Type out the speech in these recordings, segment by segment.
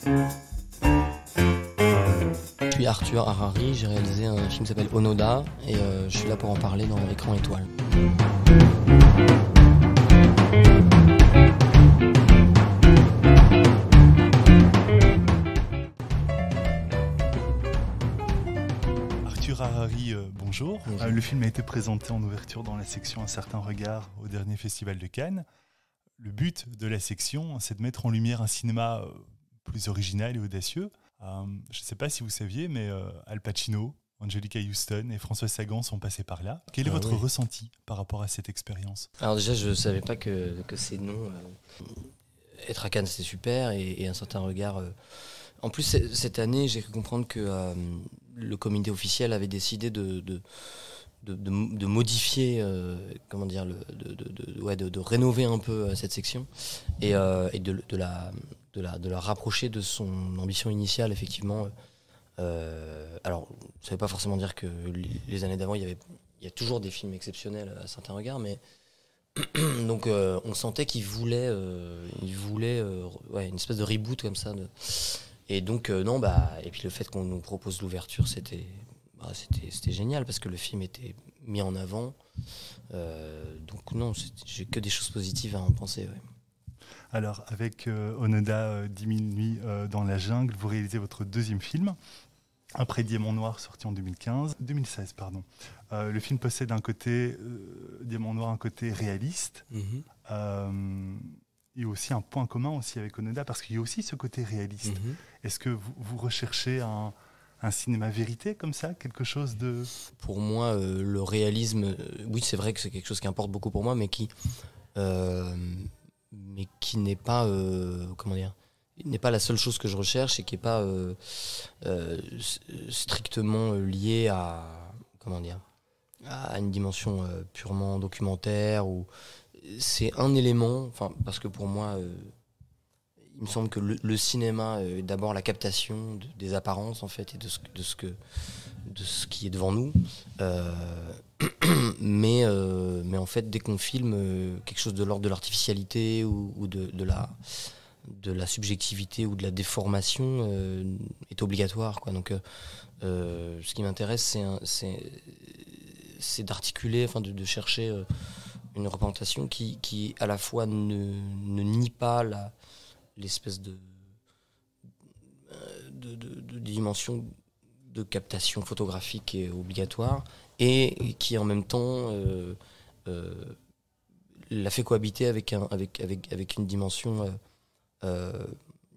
Je suis Arthur Harari, j'ai réalisé un film qui s'appelle Onoda et je suis là pour en parler dans Écran Étoile. Arthur Harari, bonjour. Bonjour. Le film a été présenté en ouverture dans la section Un certain regard au dernier festival de Cannes. Le but de la section, c'est de mettre en lumière un cinéma plus original et audacieux. Je ne sais pas si vous saviez, mais Al Pacino, Anjelica Huston et François Sagan sont passés par là. Quel est votre ressenti par rapport à cette expérience ? Alors déjà, je ne savais pas que ces noms... être à Cannes, c'était super, et Un certain regard... En plus, cette année, j'ai cru comprendre que le comité officiel avait décidé de modifier, de rénover un peu cette section et de la rapprocher de son ambition initiale, effectivement. Alors, ça ne veut pas forcément dire que les années d'avant, il y a toujours des films exceptionnels à certains regards, mais donc on sentait qu'il voulait une espèce de reboot comme ça. Et donc, et puis le fait qu'on nous propose l'ouverture, c'était génial parce que le film était mis en avant. Donc non, j'ai que des choses positives à en penser. Ouais. Alors, avec Onoda, 10 000 nuits dans la jungle, vous réalisez votre deuxième film, après Diamant Noir, sorti en 2016, pardon. Le film possède un côté, Diamant Noir, un côté réaliste. Et aussi un point commun aussi avec Onoda, parce qu'il y a aussi ce côté réaliste. Est-ce que vous recherchez un cinéma vérité comme ça, quelque chose de... Pour moi, le réalisme, oui, c'est vrai que c'est quelque chose qui importe beaucoup pour moi, mais qui n'est pas, n'est pas la seule chose que je recherche et qui n'est pas strictement lié à une dimension purement documentaire. C'est un élément, parce que pour moi, il me semble que le cinéma est d'abord la captation des apparences en fait et de ce qui est devant nous. Mais en fait, dès qu'on filme quelque chose de l'ordre de l'artificialité ou de la subjectivité ou de la déformation est obligatoire, quoi. Donc, ce qui m'intéresse, c'est d'articuler, de chercher une représentation qui à la fois ne nie pas l'espèce de dimension de captation photographique qui est obligatoire et qui en même temps la fait cohabiter avec une dimension je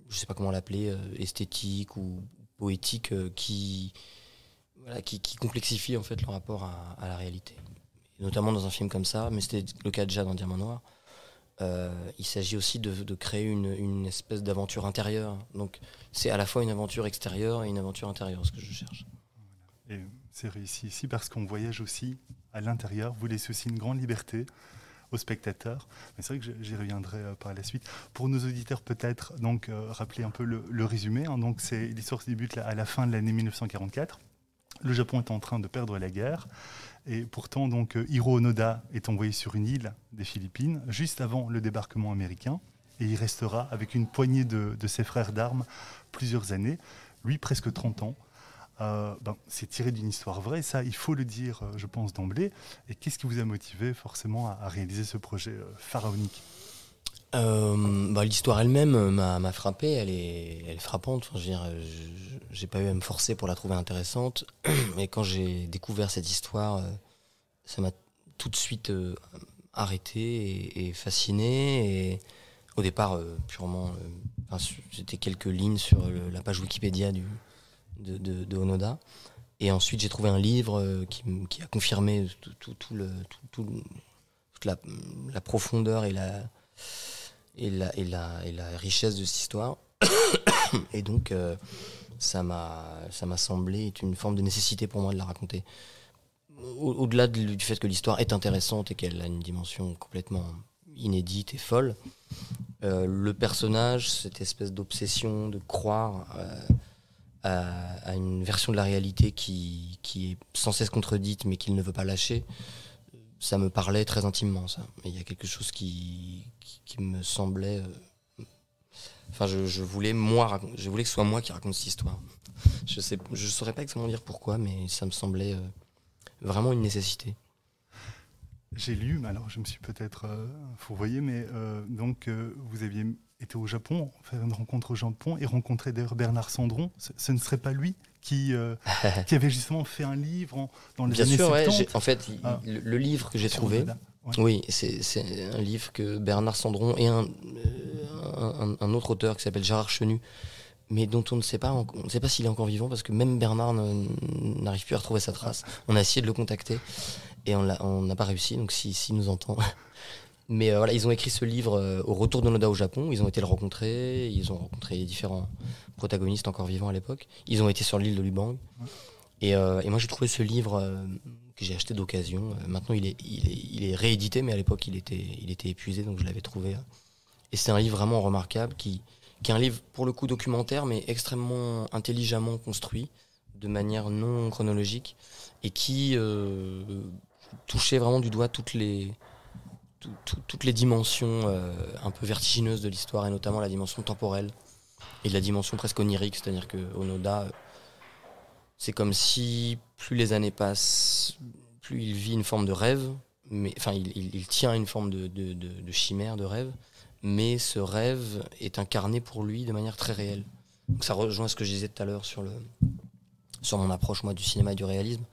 sais pas comment l'appeler, esthétique ou poétique qui complexifie en fait le rapport à la réalité. Et notamment dans un film comme ça, mais c'était le cas déjà dans Diamant Noir. Il s'agit aussi de créer une espèce d'aventure intérieure. Donc c'est à la fois une aventure extérieure et une aventure intérieure, ce que je cherche. Et c'est réussi ici parce qu'on voyage aussi à l'intérieur. Vous laissez aussi une grande liberté aux spectateurs. Mais c'est vrai que j'y reviendrai par la suite. Pour nos auditeurs, peut-être donc rappeler un peu le résumé. Donc c'est l'histoire qui débute à la fin de l'année 1944. Le Japon est en train de perdre la guerre. Et pourtant, donc, Hiro Onoda est envoyé sur une île des Philippines juste avant le débarquement américain. Et il restera avec une poignée de ses frères d'armes plusieurs années. Lui, presque 30 ans. C'est tiré d'une histoire vraie, ça, il faut le dire, je pense, d'emblée. Et qu'est-ce qui vous a motivé forcément à réaliser ce projet pharaonique ? L'histoire elle-même m'a frappé, elle est frappante. J'ai pas eu à me forcer pour la trouver intéressante. Mais quand j'ai découvert cette histoire, ça m'a tout de suite arrêté et fasciné. Et au départ, purement, c'était quelques lignes sur la page Wikipédia de Onoda. Et ensuite, j'ai trouvé un livre qui a confirmé toute la profondeur et la richesse de cette histoire. Et donc ça m'a semblé être une forme de nécessité pour moi de la raconter. Au-delà du fait que l'histoire est intéressante et qu'elle a une dimension complètement inédite et folle, le personnage, cette espèce d'obsession de croire à une version de la réalité qui est sans cesse contredite mais qu'il ne veut pas lâcher, ça me parlait très intimement, ça. Et il y a quelque chose qui me semblait Enfin, je voulais je voulais que ce soit moi qui raconte cette histoire. Je saurais pas exactement dire pourquoi, mais ça me semblait vraiment une nécessité. J'ai lu, mais alors je me suis peut-être fourvoyé, mais donc vous aviez été au Japon, faire une rencontre au Japon et rencontrer d'ailleurs Bernard Sandron. Ce ne serait pas lui qui avait justement fait un livre dans les années 70. Ouais, en fait, le livre que j'ai trouvé, oui, c'est un livre que Bernard Sandron et un autre auteur qui s'appelle Gérard Chenu, mais dont on ne sait pas s'il est encore vivant, parce que même Bernard n'arrive plus à retrouver sa trace. On a essayé de le contacter et on n'a pas réussi, donc s'il nous entend. Mais voilà, ils ont écrit ce livre au retour d'Onoda au Japon. Ils ont été le rencontrer, ils ont rencontré différents protagonistes encore vivants à l'époque. Ils ont été sur l'île de Lubang. Et moi j'ai trouvé ce livre que j'ai acheté d'occasion. Maintenant il est réédité, mais à l'époque il était épuisé, donc je l'avais trouvé. Et c'est un livre vraiment remarquable qui est un livre pour le coup documentaire, mais extrêmement intelligemment construit, de manière non chronologique, et qui touchait vraiment du doigt toutes les dimensions un peu vertigineuses de l'histoire, et notamment la dimension temporelle et la dimension presque onirique. C'est-à-dire que Onoda, c'est comme si plus les années passent, plus il vit une forme de rêve, mais enfin il tient une forme de chimère, de rêve, mais ce rêve est incarné pour lui de manière très réelle. Donc ça rejoint ce que je disais tout à l'heure sur mon approche moi du cinéma et du réalisme.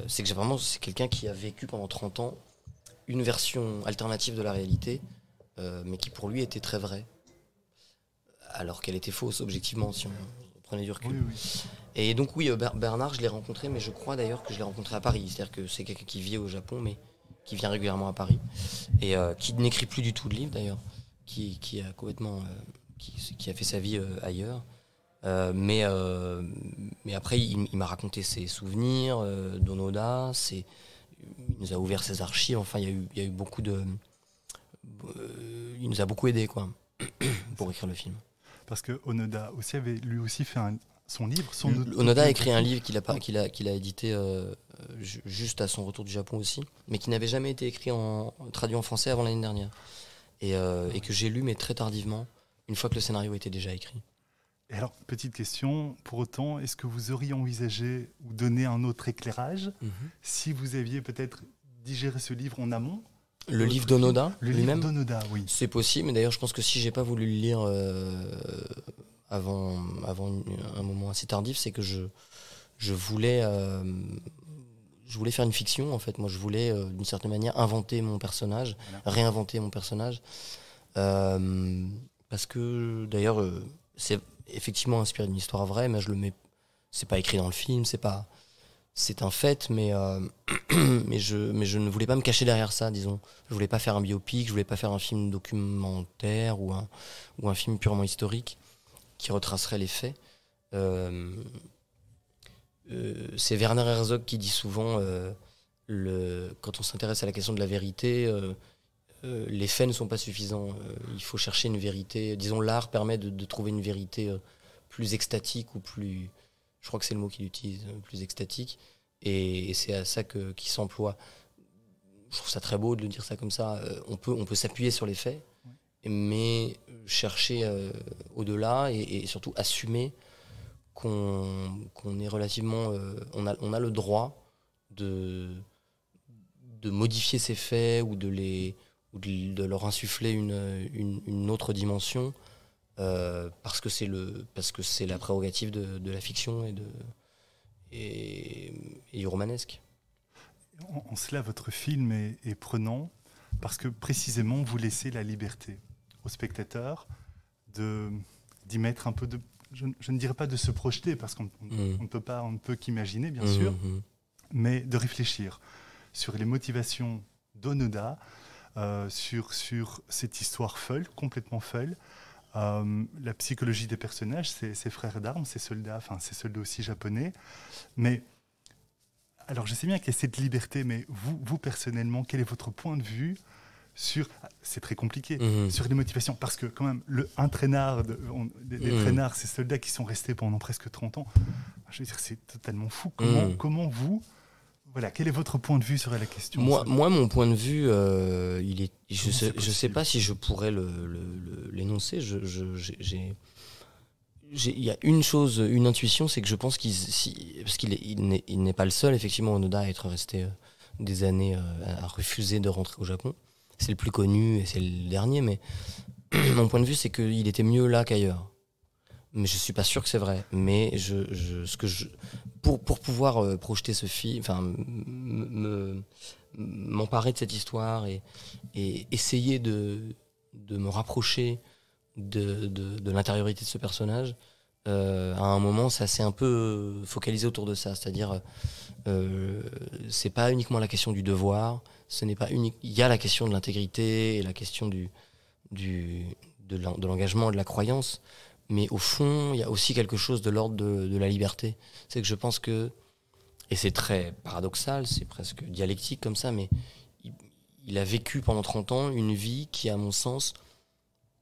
C'est que c'est quelqu'un qui a vécu pendant 30 ans une version alternative de la réalité, mais qui pour lui était très vraie, alors qu'elle était fausse objectivement si on prenait du recul. Oui. Et donc oui, Bernard, je l'ai rencontré, mais je crois d'ailleurs que je l'ai rencontré à Paris. C'est-à-dire que c'est quelqu'un qui vit au Japon, mais qui vient régulièrement à Paris, et qui n'écrit plus du tout de livres d'ailleurs, qui a complètement, qui a fait sa vie ailleurs. Mais après, il m'a raconté ses souvenirs d'Onoda, il nous a ouvert ses archives. Enfin, il y a eu beaucoup il nous a beaucoup aidé, quoi, pour écrire le film. Parce que Onoda aussi avait lui aussi fait son livre. Onoda a écrit un livre qu'il a édité juste à son retour du Japon aussi, mais qui n'avait jamais été écrit traduit en français avant l'année dernière, et que j'ai lu mais très tardivement, une fois que le scénario était déjà écrit. Et alors, petite question, pour autant, est-ce que vous auriez envisagé ou donné un autre éclairage si vous aviez peut-être digéré ce livre en amont? Le livre d'Onoda lui-même? Le livre d'Onoda, oui. C'est possible, mais d'ailleurs je pense que si j'ai pas voulu le lire avant un moment assez tardif, c'est que je voulais faire une fiction en fait. Moi je voulais d'une certaine manière inventer mon personnage, réinventer mon personnage, parce que d'ailleurs c'est effectivement inspiré d'une histoire vraie, mais c'est pas écrit dans le film, c'est un fait, mais je ne voulais pas me cacher derrière ça, disons. Je voulais pas faire un biopic, je voulais pas faire un film documentaire ou un film purement historique qui retracerait les faits. C'est Werner Herzog qui dit souvent quand on s'intéresse à la question de la vérité, les faits ne sont pas suffisants. Il faut chercher une vérité. Disons, l'art permet de trouver une vérité plus extatique, ou plus... Je crois que c'est le mot qu'il utilise, plus extatique. Et c'est à ça qu'il s'emploie. Je trouve ça très beau de le dire ça comme ça. On peut s'appuyer sur les faits, mais chercher au-delà, et surtout assumer qu'on est relativement... on a le droit de modifier ces faits, ou de leur insuffler une autre dimension, parce que c'est la prérogative de la fiction et romanesque. En cela, votre film est prenant, parce que précisément vous laissez la liberté au spectateur d'y mettre un peu de... Je ne dirais pas de se projeter, parce qu'on ne peut qu'imaginer, bien sûr, mais de réfléchir sur les motivations d'Onoda, sur cette histoire folle, complètement folle, la psychologie des personnages, ces frères d'armes, ces soldats aussi japonais. Mais, alors je sais bien qu'il y a cette liberté, mais vous personnellement, quel est votre point de vue sur, c'est très compliqué, sur les motivations, parce que quand même, un traînard, des traînards, ces soldats qui sont restés pendant presque 30 ans, je veux dire, c'est totalement fou. Comment vous voilà, quel est votre point de vue sur la question? Moi, mon point de vue, je sais pas si je pourrais l'énoncer. Il y a une chose, une intuition, c'est que je pense parce qu'il n'est pas le seul, effectivement, Onoda, à être resté des années à refuser de rentrer au Japon. C'est le plus connu et c'est le dernier, mais mon point de vue, c'est qu'il était mieux là qu'ailleurs. Mais je suis pas sûr que c'est vrai. Mais pour pouvoir projeter ce film, enfin, m'emparer de cette histoire et essayer de me rapprocher de l'intériorité de ce personnage, à un moment, ça s'est un peu focalisé autour de ça. C'est-à-dire, c'est pas uniquement la question du devoir, ce n'est pas unique. Il y a la question de l'intégrité et la question de l'engagement, de la croyance. Mais au fond, il y a aussi quelque chose de l'ordre de la liberté. C'est que je pense que, et c'est très paradoxal, c'est presque dialectique comme ça, mais il a vécu pendant 30 ans une vie qui, à mon sens,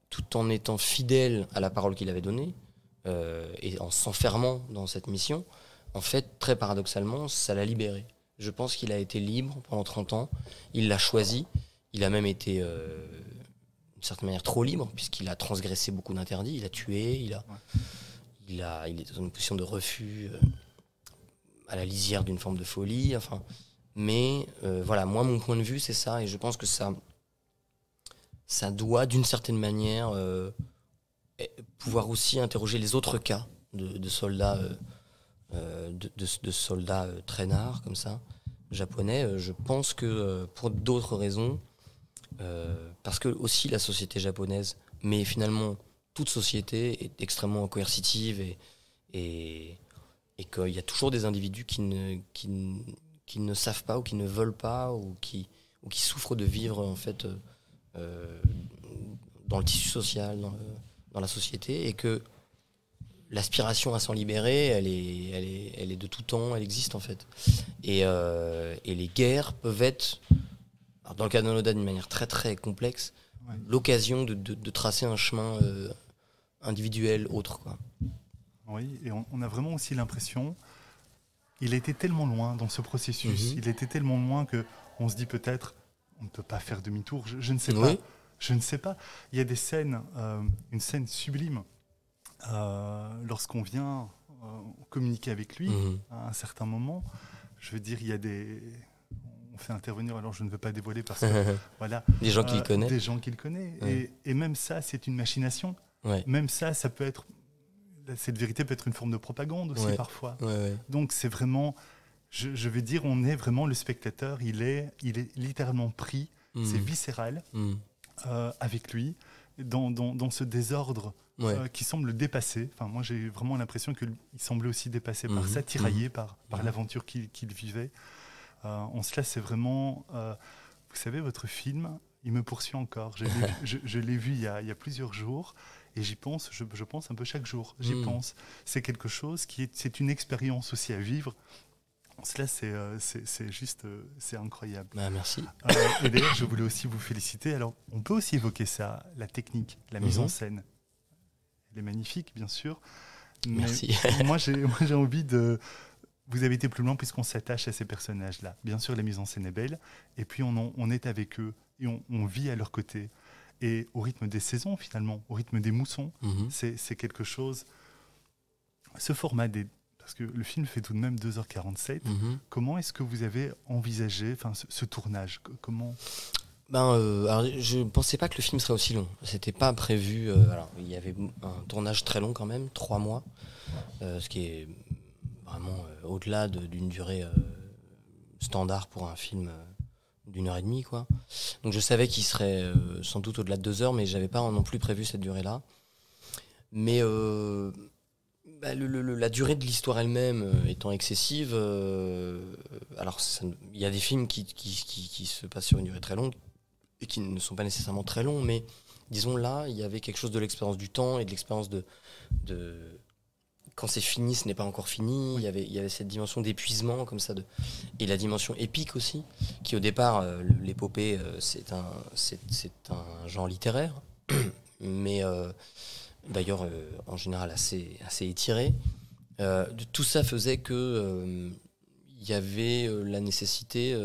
tout en étant fidèle à la parole qu'il avait donnée, et en s'enfermant dans cette mission, en fait, très paradoxalement, ça l'a libéré. Je pense qu'il a été libre pendant 30 ans, il l'a choisi, il a même été... d'une certaine manière trop libre, puisqu'il a transgressé beaucoup d'interdits, il a tué, il est dans une position de refus à la lisière d'une forme de folie. Enfin, mais voilà, moi mon point de vue c'est ça, et je pense que ça doit d'une certaine manière pouvoir aussi interroger les autres cas de soldats, de soldats traînards comme ça, japonais. Je pense que pour d'autres raisons. Parce que aussi la société japonaise, mais finalement toute société est extrêmement coercitive et qu'il y a toujours des individus qui ne savent pas ou qui ne veulent pas ou qui souffrent de vivre en fait dans le tissu social, dans la société, et que l'aspiration à s'en libérer, elle est de tout temps, elle existe en fait. Et les guerres peuvent être, dans le cas d'Onoda d'une manière très très complexe, ouais, l'occasion de tracer un chemin individuel autre, quoi. Oui, et on a vraiment aussi l'impression, il était tellement loin dans ce processus, il était tellement loin qu'on se dit peut-être, on ne peut pas faire demi-tour, je ne sais pas. Je ne sais pas. Il y a des scènes, une scène sublime, lorsqu'on vient communiquer avec lui à un certain moment. Je veux dire, il y a on fait intervenir, alors je ne veux pas dévoiler parce que voilà, des gens qu'il connaît. Des gens qu'il connaît. Ouais. Et même ça, c'est une machination. Ouais. Même ça peut être, cette vérité peut être une forme de propagande aussi, ouais, parfois. Ouais, ouais. Donc c'est vraiment, je veux dire, on est vraiment le spectateur, il est littéralement pris, c'est viscéral avec lui, dans ce désordre qui semble le dépasser. Enfin, moi j'ai vraiment l'impression qu'il semblait aussi dépassé par ça, tiraillé par l'aventure qu'il vivait. En cela, c'est vraiment... vous savez, votre film, il me poursuit encore. Je l'ai vu il y a plusieurs jours et j'y pense, je pense un peu chaque jour. J'y pense. C'est quelque chose c'est une expérience aussi à vivre. En cela, c'est juste... c'est incroyable. Ah, merci. Et d'ailleurs, je voulais aussi vous féliciter. Alors, on peut aussi évoquer ça, la technique, la mise en scène. Elle est magnifique, bien sûr. Mais merci. moi, j'ai envie de... Vous avez été plus loin puisqu'on s'attache à ces personnages-là. Bien sûr, la mise en scène est belle, et puis on est avec eux, et on vit à leur côté. Et au rythme des saisons, finalement, au rythme des moussons, c'est quelque chose... Ce format, parce que le film fait tout de même 2h47, comment est-ce que vous avez envisagé ce tournage? Comment... alors, je ne pensais pas que le film serait aussi long. C'était pas prévu. Alors, il y avait un tournage très long quand même, 3 mois, ce qui est... vraiment au-delà d'une durée standard pour un film d'1h30, quoi. Donc je savais qu'il serait sans doute au-delà de 2 heures, mais j'avais pas non plus prévu cette durée-là. Mais la durée de l'histoire elle-même étant excessive, alors il y a des films qui se passent sur une durée très longue et qui ne sont pas nécessairement très longs, mais disons là, il y avait quelque chose de l'expérience du temps et de l'expérience de quand c'est fini, ce n'est pas encore fini. Il y avait cette dimension d'épuisement comme ça, et la dimension épique aussi, qui au départ, l'épopée, c'est un genre littéraire, mais d'ailleurs en général assez étiré. Tout ça faisait que il il y avait la nécessité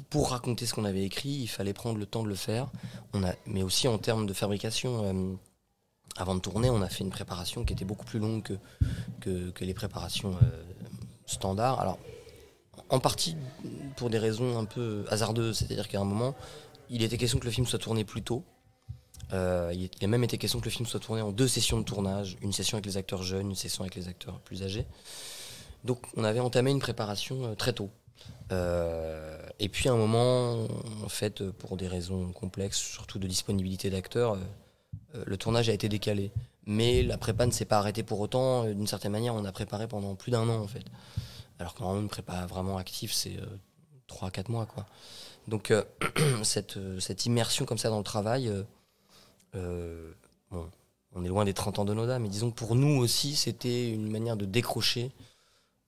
pour raconter ce qu'on avait écrit, il fallait prendre le temps de le faire. Mais aussi en termes de fabrication, avant de tourner, on a fait une préparation qui était beaucoup plus longue que les préparations standards. Alors, en partie pour des raisons un peu hasardeuses, c'est-à-dire qu'à un moment, il était question que le film soit tourné plus tôt. Il a même été question que le film soit tourné en 2 sessions de tournage, une session avec les acteurs jeunes, une session avec les acteurs plus âgés. Donc on avait entamé une préparation très tôt. Et puis à un moment, en fait, pour des raisons complexes, surtout de disponibilité d'acteurs, le tournage a été décalé. Mais la prépa ne s'est pas arrêtée pour autant. D'une certaine manière, on a préparé pendant plus d'1 an en fait. Alors que normalement, une prépa vraiment active, c'est 3 à 4 mois, quoi. Donc cette immersion comme ça dans le travail, bon, on est loin des 30 ans de Noda, mais disons que pour nous aussi, c'était une manière de décrocher.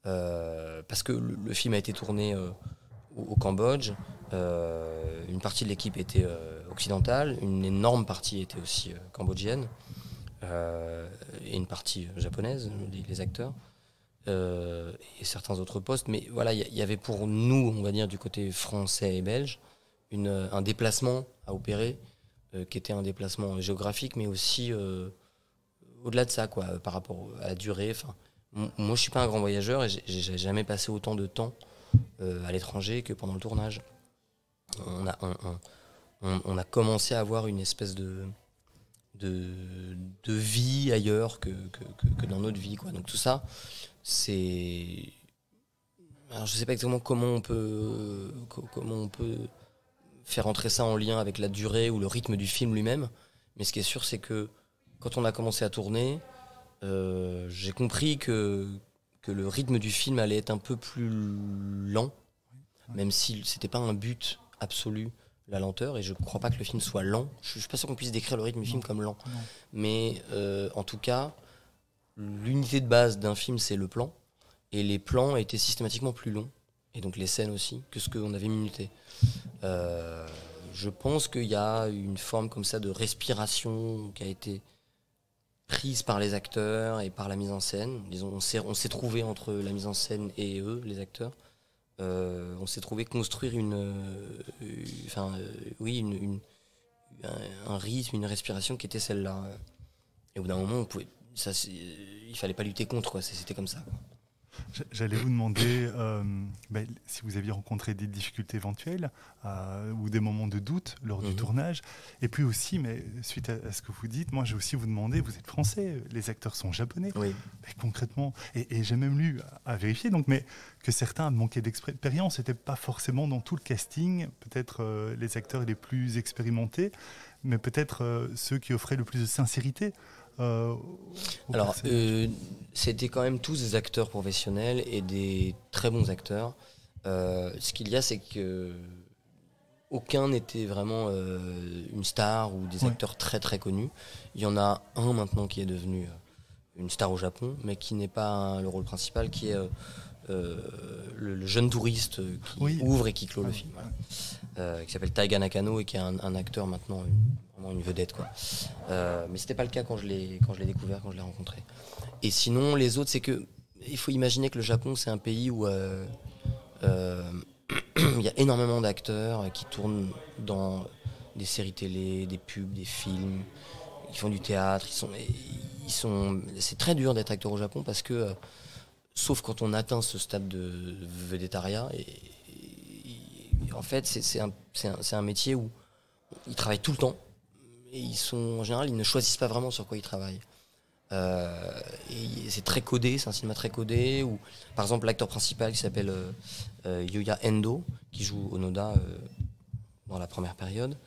Parce que le film a été tourné au Cambodge, une partie de l'équipe était occidentale, une énorme partie était aussi cambodgienne, et une partie japonaise, les acteurs, et certains autres postes. Mais voilà, il y avait pour nous, on va dire, du côté français et belge, un déplacement à opérer, qui était un déplacement géographique, mais aussi au-delà de ça, quoi, par rapport à la durée. Moi, je suis pas un grand voyageur et j'ai jamais passé autant de temps à l'étranger que pendant le tournage. On a commencé à avoir une espèce de vie ailleurs que dans notre vie, quoi. Donc tout ça, c'est... Alors, je sais pas exactement comment on peut faire entrer ça en lien avec la durée ou le rythme du film lui-même. Mais ce qui est sûr, c'est que quand on a commencé à tourner, j'ai compris que le rythme du film allait être un peu plus lent, même si c'était pas un but absolu, la lenteur, et je crois pas que le film soit lent. Je suis pas sûr qu'on puisse décrire le rythme du film comme lent. Non. Mais en tout cas, l'unité de base d'un film, c'est le plan, et les plans étaient systématiquement plus longs, et donc les scènes aussi, que ce qu'on avait minuté. Je pense qu'il y a une forme comme ça de respiration qui a été prise par les acteurs et par la mise en scène. Disons, on s'est trouvé entre la mise en scène et eux, les acteurs. On s'est trouvé construire un rythme, une respiration qui était celle-là. Et au bout d'un moment, il fallait pas lutter contre, quoi. C'était comme ça, quoi. J'allais vous demander si vous aviez rencontré des difficultés éventuelles ou des moments de doute lors du tournage. Et puis aussi, mais suite à ce que vous dites, moi j'ai aussi vous demandé, vous êtes français, les acteurs sont japonais. Oui. Mais concrètement, et j'ai même lu à vérifier, donc, mais que certains manquaient d'expérience, c'était pas forcément dans tout le casting, peut-être les acteurs les plus expérimentés, mais peut-être ceux qui offraient le plus de sincérité. Alors, c'était quand même tous des acteurs professionnels et des très bons acteurs. Ce qu'il y a, c'est que aucun n'était vraiment une star ou des acteurs très très connus. Il y en a un maintenant qui est devenu une star au Japon, mais qui n'est pas le rôle principal, qui est le jeune touriste qui ouvre et qui clôt le film. Voilà. Qui s'appelle Taiga Nakano et qui est un acteur maintenant, vraiment une vedette, quoi. Mais c'était pas le cas quand je l'ai découvert, quand je l'ai rencontré. Et sinon, les autres, c'est que il faut imaginer que le Japon, c'est un pays où il y a énormément d'acteurs qui tournent dans des séries télé, des pubs, des films. Ils font du théâtre. C'est très dur d'être acteur au Japon parce que, sauf quand on atteint ce stade de védétariat, en fait, c'est un métier où ils travaillent tout le temps. Et en général, ils ne choisissent pas vraiment sur quoi ils travaillent. Et c'est très codé, c'est un cinéma très codé. Où, par exemple, l'acteur principal qui s'appelle Yuya Endo, qui joue Onoda dans la première période,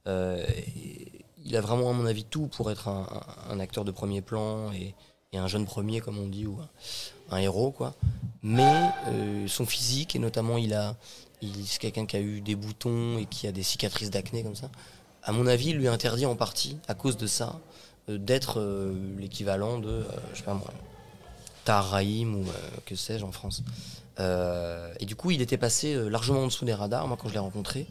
il a vraiment, à mon avis, tout pour être un acteur de premier plan et un jeune premier, comme on dit, ou un héros, quoi. Mais son physique, et notamment c'est quelqu'un qui a eu des boutons et qui a des cicatrices d'acné comme ça, à mon avis, il lui interdit en partie, à cause de ça, d'être l'équivalent de, je sais pas moi, Tahar Rahim ou que sais-je en France. Et du coup, il était passé largement en dessous des radars, moi, quand je l'ai rencontré,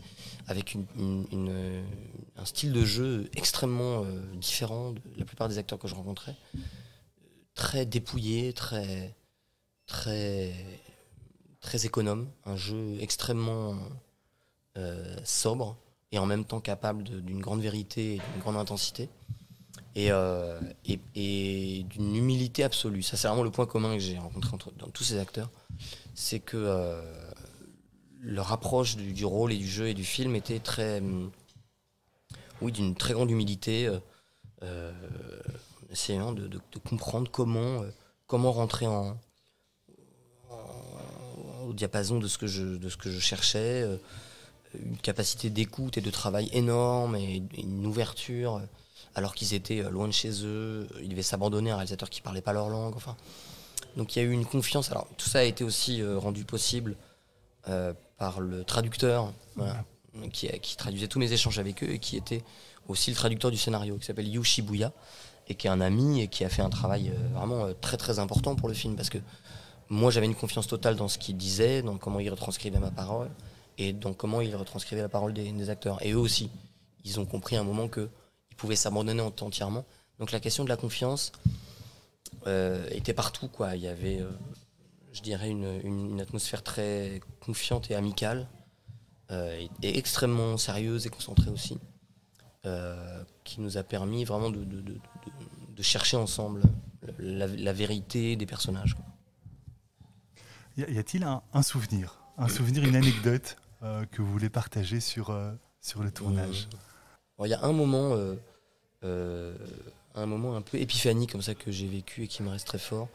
avec un style de jeu extrêmement différent de la plupart des acteurs que je rencontrais. Très dépouillé, très très économe, un jeu extrêmement sobre et en même temps capable d'une grande vérité et d'une grande intensité et d'une humilité absolue. Ça, c'est vraiment le point commun que j'ai rencontré dans tous ces acteurs. C'est que leur approche du rôle et du jeu et du film était d'une très grande humilité, essayant de comprendre comment rentrer au diapason de ce que je cherchais, une capacité d'écoute et de travail énorme et une ouverture, alors qu'ils étaient loin de chez eux, ils devaient s'abandonner à un réalisateur qui ne parlait pas leur langue. Enfin. Donc il y a eu une confiance. Alors tout ça a été aussi rendu possible par le traducteur, voilà, qui traduisait tous mes échanges avec eux et qui était aussi le traducteur du scénario, qui s'appelle Yu Shibuya, et qui est un ami et qui a fait un travail vraiment très très important pour le film, parce que moi j'avais une confiance totale dans ce qu'il disait, dans comment il retranscrivait ma parole et dans comment il retranscrivait la parole des acteurs. Et eux aussi, ils ont compris à un moment qu'ils pouvaient s'abandonner entièrement. Donc la question de la confiance était partout, quoi. Il y avait, je dirais, une atmosphère très confiante et amicale, et extrêmement sérieuse et concentrée aussi, qui nous a permis vraiment de chercher ensemble la vérité des personnages, quoi. Y a-t-il un souvenir, une anecdote que vous voulez partager sur le tournage? Il y a un moment un peu épiphanique comme ça que j'ai vécu et qui me reste très fort.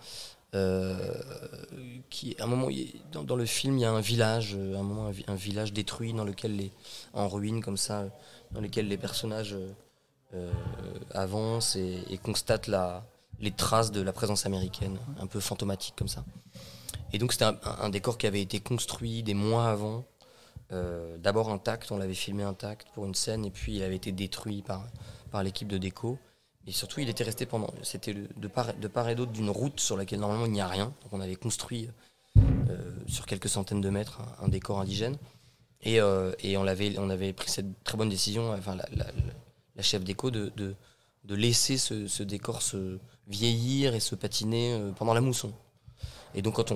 Un moment, dans le film, il y a un village, un village détruit en ruine comme ça, dans lequel les personnages avancent et constatent les traces de la présence américaine, un peu fantomatique comme ça. Et donc c'était un décor qui avait été construit des mois avant, d'abord intact, on l'avait filmé intact pour une scène, et puis il avait été détruit par l'équipe de déco. Et surtout, il était resté c'était de part et d'autre d'une route sur laquelle normalement il n'y a rien. Donc on avait construit sur quelques centaines de mètres un décor indigène. Et on avait pris cette très bonne décision, enfin la chef déco, de laisser ce décor se vieillir et se patiner pendant la mousson. Et donc quand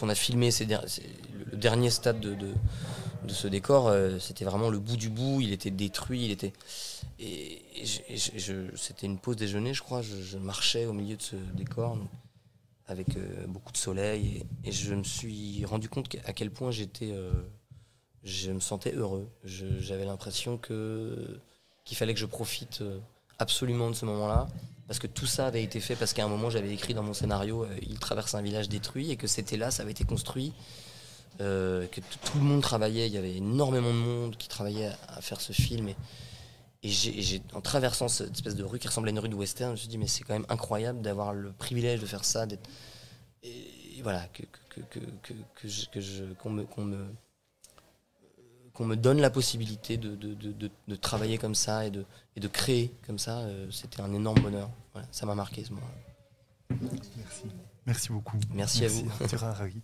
on a filmé le dernier stade de ce décor, c'était vraiment le bout du bout, il était détruit, c'était une pause déjeuner, je crois, je marchais au milieu de ce décor avec beaucoup de soleil et je me suis rendu compte à quel point je me sentais heureux. J'avais l'impression qu'il fallait que je profite absolument de ce moment-là, parce que tout ça avait été fait parce qu'à un moment j'avais écrit dans mon scénario il traverse un village détruit et que c'était là, ça avait été construit, que tout le monde travaillait, il y avait énormément de monde qui travaillait à faire ce film et en traversant cette espèce de rue qui ressemblait à une rue de western, je me suis dit mais c'est quand même incroyable d'avoir le privilège de faire ça, et voilà, qu'on me donne la possibilité de travailler comme ça et de créer comme ça, c'était un énorme bonheur. Voilà, ça m'a marqué ce moment-là. Merci beaucoup. Merci à vous. Arthur Harari.